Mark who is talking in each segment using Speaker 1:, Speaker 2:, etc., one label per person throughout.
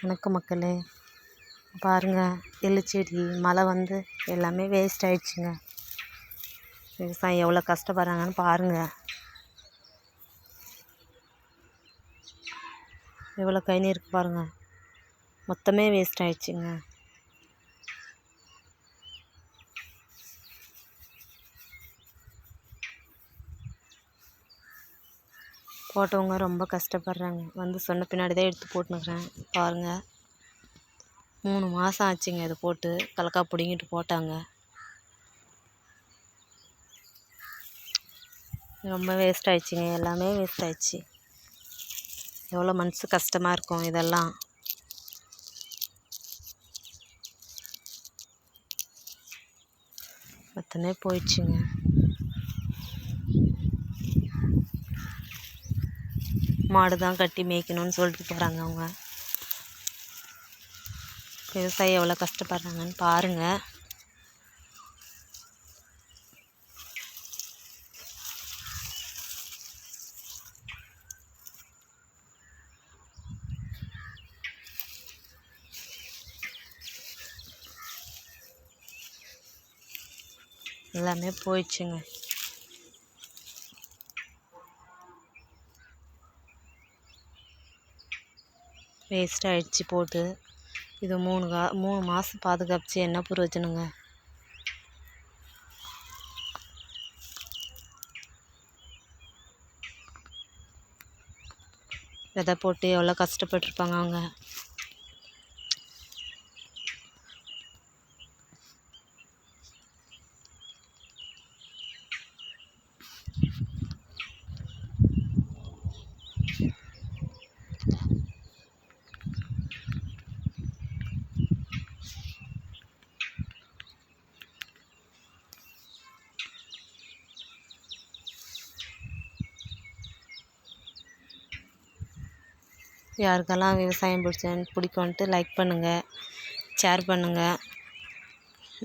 Speaker 1: வணக்கம் மக்களே, பாருங்கள் எள்ளு செடி மழை வந்து எல்லாமே வேஸ்ட் ஆகிடுச்சுங்க. விவசாயம் எவ்வளோ கஷ்டப்படுறாங்கன்னு பாருங்கள். எவ்வளோ கை நீருக்கு பாருங்கள், மொத்தமே வேஸ்ட் ஆகிடுச்சுங்க. போட்டவங்க ரொம்ப கஷ்டப்படுறாங்க. வந்து சொன்ன பின்னாடி தான் எடுத்து போட்டுனுக்குறேன். பாருங்கள், 3 மாதம் ஆச்சுங்க இது போட்டு. கலக்கா பிடிங்கிட்டு போட்டாங்க. ரொம்ப வேஸ்ட் ஆகிடுச்சிங்க, எல்லாமே வேஸ்ட் ஆகிடுச்சி. எவ்வளோ மனசு கஷ்டமாக இருக்கும் இதெல்லாம். மொத்தமே போயிடுச்சுங்க. மாடு தான் கட்டி மேய்க்கணும்னு சொல்லிட்டு போகிறாங்க அவங்க. விவசாயி எவ்வளோ கஷ்டப்படுறாங்கன்னு பாருங்கள். எல்லாமே போயிடுச்சுங்க. வேஸ்ட் ஆகிடுச்சி போட்டு. இது 3 மாதம் பாதுகாப்பிச்சு என்ன பிரயோஜனங்க? விதை போட்டு எவ்வளோ கஷ்டப்பட்டுருப்பாங்க அவங்க. யாருக்கெல்லாம் விவசாயம் பிடிக்கும்ன்ட்டு லைக் பண்ணுங்கள், ஷேர் பண்ணுங்கள்.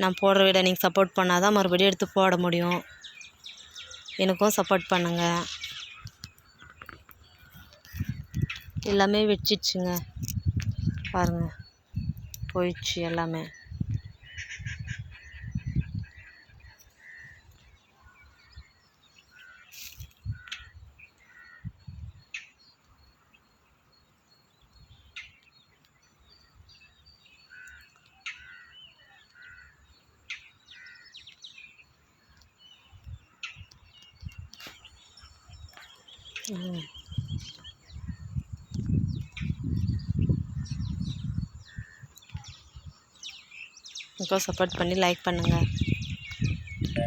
Speaker 1: நான் போடுற வீடியோ நீங்கள் சப்போர்ட் பண்ணால் தான் மறுபடியும் எடுத்து போட முடியும். எனக்கும் சப்போர்ட் பண்ணுங்கள். எல்லாமே வெடிச்சிடுச்சுங்க பாருங்கள், போயிடுச்சு எல்லாமே. எனக்கும் சப்போர்ட் பண்ணி லைக் பண்ணுங்கள்.